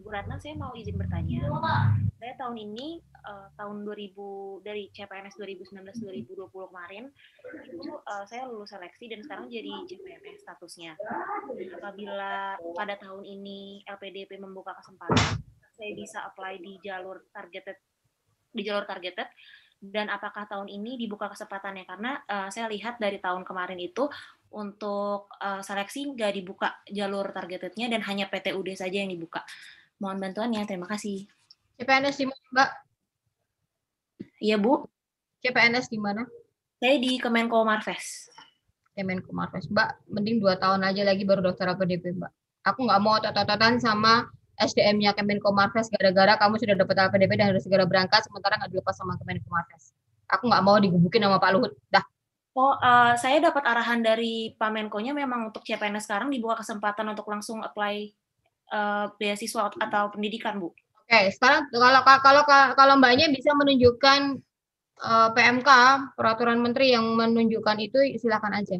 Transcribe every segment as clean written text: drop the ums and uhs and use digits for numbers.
Bu Ratna, saya mau izin bertanya. Saya tahun ini, tahun 2000 dari CPNS 2019-2020 kemarin, itu saya lulus seleksi dan sekarang jadi CPNS statusnya. Apabila pada tahun ini LPDP membuka kesempatan, saya bisa apply di jalur targeted, dan apakah tahun ini dibuka kesempatannya, karena saya lihat dari tahun kemarin itu untuk seleksi nggak dibuka jalur targetednya dan hanya PTUD saja yang dibuka. Mohon bantuannya, terima kasih. CPNS di mana, Mbak? Iya, Bu. CPNS di mana? Saya di Kemenko Marves. Kemenko Marves. Mbak, mending 2 tahun aja lagi baru daftar LPDP, Mbak. Aku nggak mau otot-ototan sama SDM-nya Kemenko Marves gara-gara kamu sudah dapat LPDP dan harus segera berangkat, sementara nggak dilepas sama Kemenko Marves. Aku nggak mau digebukin sama Pak Luhut. Dah. Oh, saya dapat arahan dari Pak Menko-nya memang untuk CPNS sekarang dibuka kesempatan untuk langsung apply beasiswa atau pendidikan, Bu. Oke, sekarang kalau Mbaknya bisa menunjukkan PMK, peraturan menteri yang menunjukkan itu, silakan aja.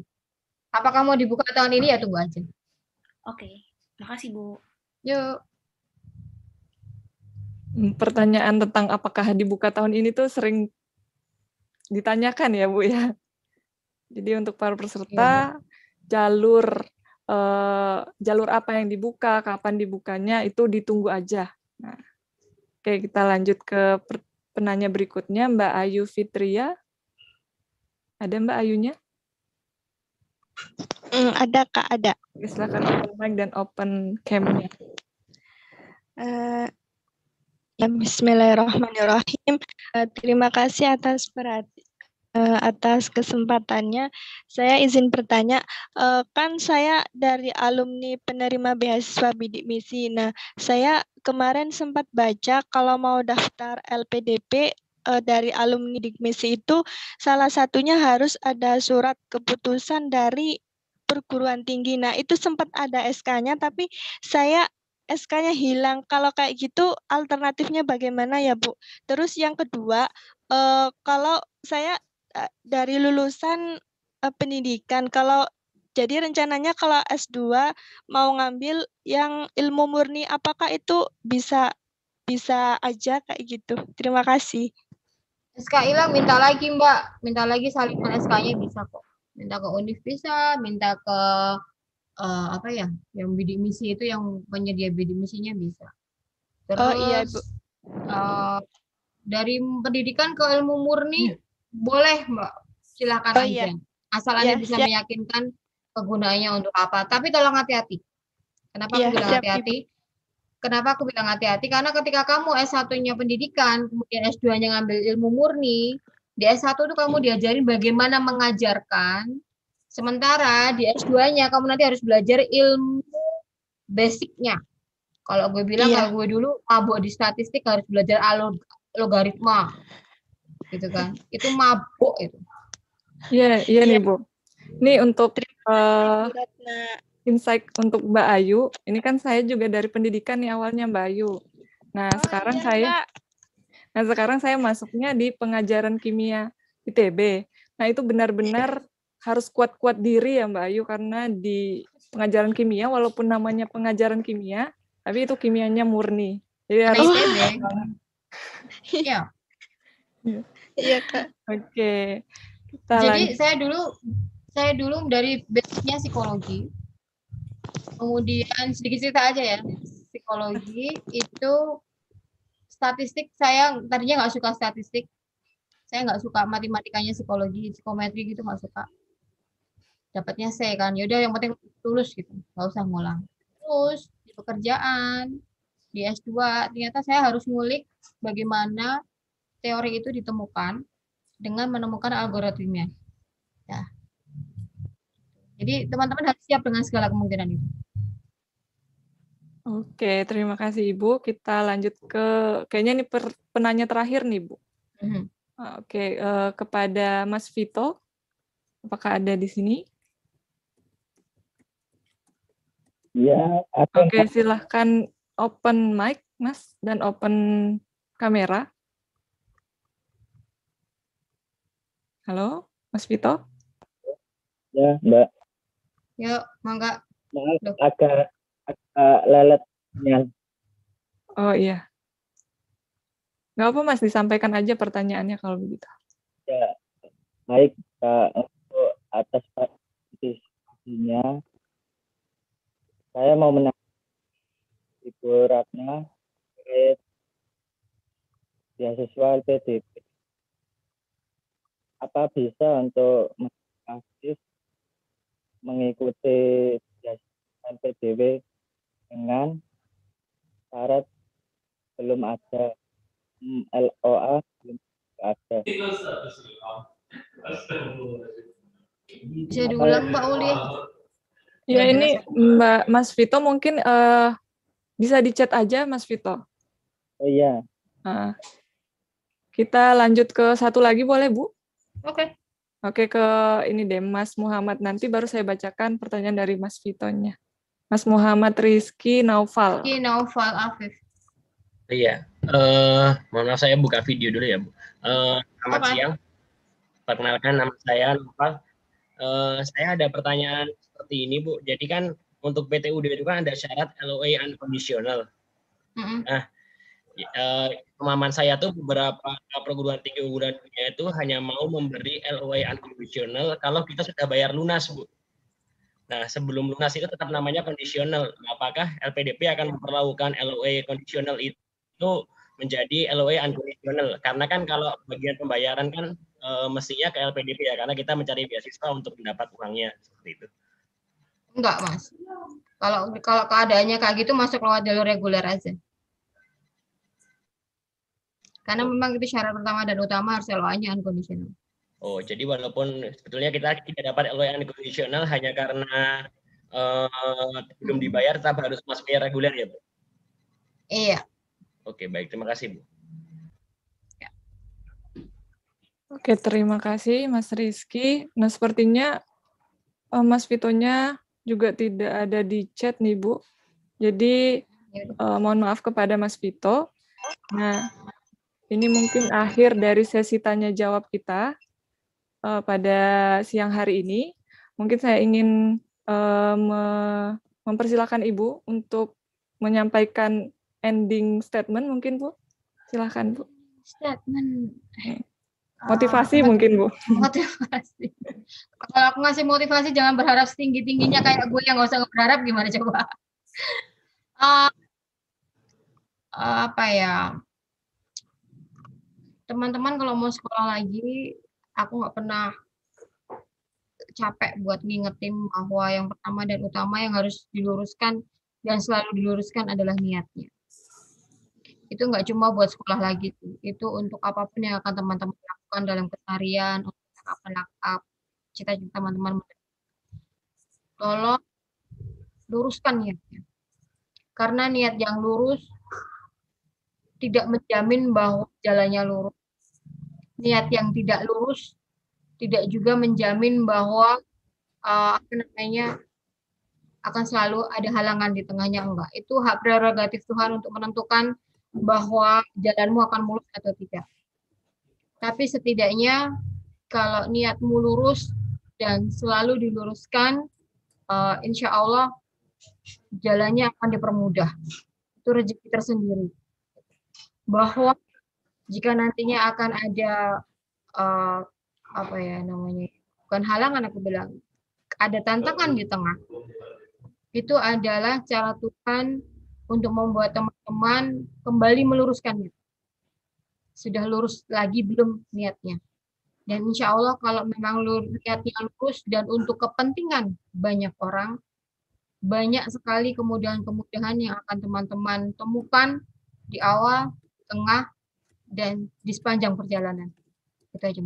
Apakah mau dibuka tahun ini ya tunggu aja. Oke, makasih Bu. Yuk. Pertanyaan tentang apakah dibuka tahun ini tuh sering ditanyakan ya Bu ya. Jadi untuk para peserta, jalur apa yang dibuka, kapan dibukanya itu ditunggu aja. Nah, oke, kita lanjut ke penanya berikutnya, Mbak Ayu Fitria. Ada Mbak Ayunya? Ada Kak, ada. Silakan open mic dan open cam-nya. Ya, Bismillahirrahmanirrahim. Terima kasih atas kesempatannya. Saya izin bertanya, kan saya dari alumni penerima beasiswa bidik misi. Nah, saya kemarin sempat baca kalau mau daftar LPDP dari alumni bidik misi itu salah satunya harus ada surat keputusan dari perguruan tinggi. Nah, itu sempat ada SK-nya, tapi saya SK-nya hilang. Kalau kayak gitu, alternatifnya bagaimana ya, Bu? Terus yang kedua, kalau saya dari lulusan pendidikan, kalau jadi rencananya kalau S2 mau ngambil yang ilmu murni, apakah itu bisa aja kayak gitu? Terima kasih. SK hilang, minta lagi Mbak, minta lagi salinan SK-nya bisa kok. Minta ke Univ bisa, minta ke apa ya, yang bidik misi itu, yang penyedia bidik misinya bisa. Terus iya, Bu. dari pendidikan ke ilmu murni boleh Mbak, silakan aja. Iya. Asal Anda bisa meyakinkan penggunaannya untuk apa. Tapi tolong hati-hati. Kenapa aku bilang hati-hati? Kenapa aku bilang hati-hati? Karena ketika kamu S1-nya pendidikan, kemudian S2-nya ngambil ilmu murni, di S1 itu kamu diajarin bagaimana mengajarkan, sementara di S2-nya kamu nanti harus belajar ilmu basicnya. Kalau gue bilang, kalau gue dulu mabuk di statistik harus belajar logaritma, gitu kan? Itu mabuk itu. Iya nih Bu. Ini untuk insight untuk Mbak Ayu. Ini kan saya juga dari pendidikan nih awalnya Mbak Ayu. Nah sekarang saya masuknya di pengajaran kimia ITB. Nah itu benar-benar harus kuat-kuat diri ya Mbak Ayu, karena di pengajaran kimia walaupun namanya pengajaran kimia, tapi itu kimianya murni. Jadi harus ITB. Iya. Iya Kak. Oke. Jadi saya dulu dari basicnya psikologi. Kemudian sedikit cerita aja ya. Psikologi itu statistik, saya tadinya nggak suka statistik. Saya nggak suka matematikanya psikologi, psikometri gitu nggak suka. Dapatnya C kan. Yaudah yang penting lulus gitu. Nggak usah ngulang. Terus di pekerjaan, di S2, ternyata saya harus ngulik bagaimana teori itu ditemukan dengan menemukan algoritmnya. Ya. Jadi teman-teman harus siap dengan segala kemungkinan itu. Oke, terima kasih Ibu. Kita lanjut ke, kayaknya ini penanya terakhir nih Bu. Oke, kepada Mas Vito, apakah ada di sini? Ya. Oke, silahkan open mic Mas dan open kamera. Halo, Mas Vito? Ya, Mbak. Yuk, mangga. Maaf, agak leletnya. Oh iya. Nggak apa Mas, disampaikan aja pertanyaannya kalau begitu. Ya, baik Kak, untuk atas diskusinya, saya mau menanya Ibu Ratna terkait beasiswa LPDP. Apa bisa untuk aktif mengikuti beasiswa LPDP dengan syarat belum ada LOA, belum ada. Bisa diulang Mbak Uli? Ya Nggak ini jelas. Mas Vito mungkin bisa di-chat aja Mas Vito. Oh iya, Nah, kita lanjut ke satu lagi boleh Bu? Oke. Oke, ke ini deh Mas Muhammad, nanti baru saya bacakan pertanyaan dari Mas Vitonya. Mas Muhammad Rizky Naufal. Rizky Naufal Afif. Iya, mohon maaf saya buka video dulu ya Bu. Selamat Oke. siang, perkenalkan nama saya Naufal. Saya ada pertanyaan seperti ini Bu. Jadi kan untuk PTUD itu kan ada syarat LOA unconditional. Nah, pemahaman saya tuh beberapa perguruan tinggi unggulan dunia itu hanya mau memberi LOA unconditional kalau kita sudah bayar lunas Bu. Nah, sebelum lunas itu tetap namanya kondisional. Apakah LPDP akan memperlakukan LOA kondisional itu menjadi LOA unconditional? Karena kan kalau bagian pembayaran kan mestinya ke LPDP ya, karena kita mencari beasiswa untuk mendapat uangnya seperti itu. Enggak, Mas. Kalau keadaannya kayak gitu masuk lewat jalur reguler aja. Karena memang itu syarat pertama dan utama harus LOA-nya unconditional. Oh, jadi walaupun sebetulnya kita tidak dapat LOA unconditional hanya karena belum dibayar, tetap harus masuk reguler ya, Bu? Iya. Oke, baik. Terima kasih, Bu. Oke, terima kasih Mas Rizky. Nah, sepertinya Mas Vitonya juga tidak ada di chat nih, Bu. Jadi, mohon maaf kepada Mas Vito. Nah, ini mungkin akhir dari sesi tanya jawab kita pada siang hari ini. Mungkin saya ingin mempersilahkan Ibu untuk menyampaikan ending statement mungkin, Bu. Silakan, Bu. Statement. Motivasi mungkin, Bu. Motivasi. Kalau aku ngasih motivasi jangan berharap setinggi-tingginya kayak gue yang nggak usah berharap, gimana coba? Apa ya? Teman-teman kalau mau sekolah lagi, aku nggak pernah capek buat ngingetin bahwa yang pertama dan utama yang harus diluruskan dan selalu diluruskan adalah niatnya. Itu nggak cuma buat sekolah lagi, itu untuk apapun yang akan teman-teman lakukan dalam keseharian, untuk lakap cita-cita teman-teman. Tolong luruskan niatnya. Karena niat yang lurus tidak menjamin bahwa jalannya lurus. Niat yang tidak lurus tidak juga menjamin bahwa akan selalu ada halangan di tengahnya, enggak. Itu hak prerogatif Tuhan untuk menentukan bahwa jalanmu akan mulus atau tidak. Tapi setidaknya kalau niatmu lurus dan selalu diluruskan, insya Allah jalannya akan dipermudah. Itu rezeki tersendiri. Bahwa jika nantinya akan ada bukan halangan, aku bilang ada tantangan di tengah, itu adalah cara Tuhan untuk membuat teman-teman kembali meluruskannya. Sudah lurus lagi belum niatnya? Dan insya Allah kalau memang niatnya lurus dan untuk kepentingan banyak orang, banyak sekali kemudahan-kemudahan yang akan teman-teman temukan di awal, tengah, dan di sepanjang perjalanan. Itu aja.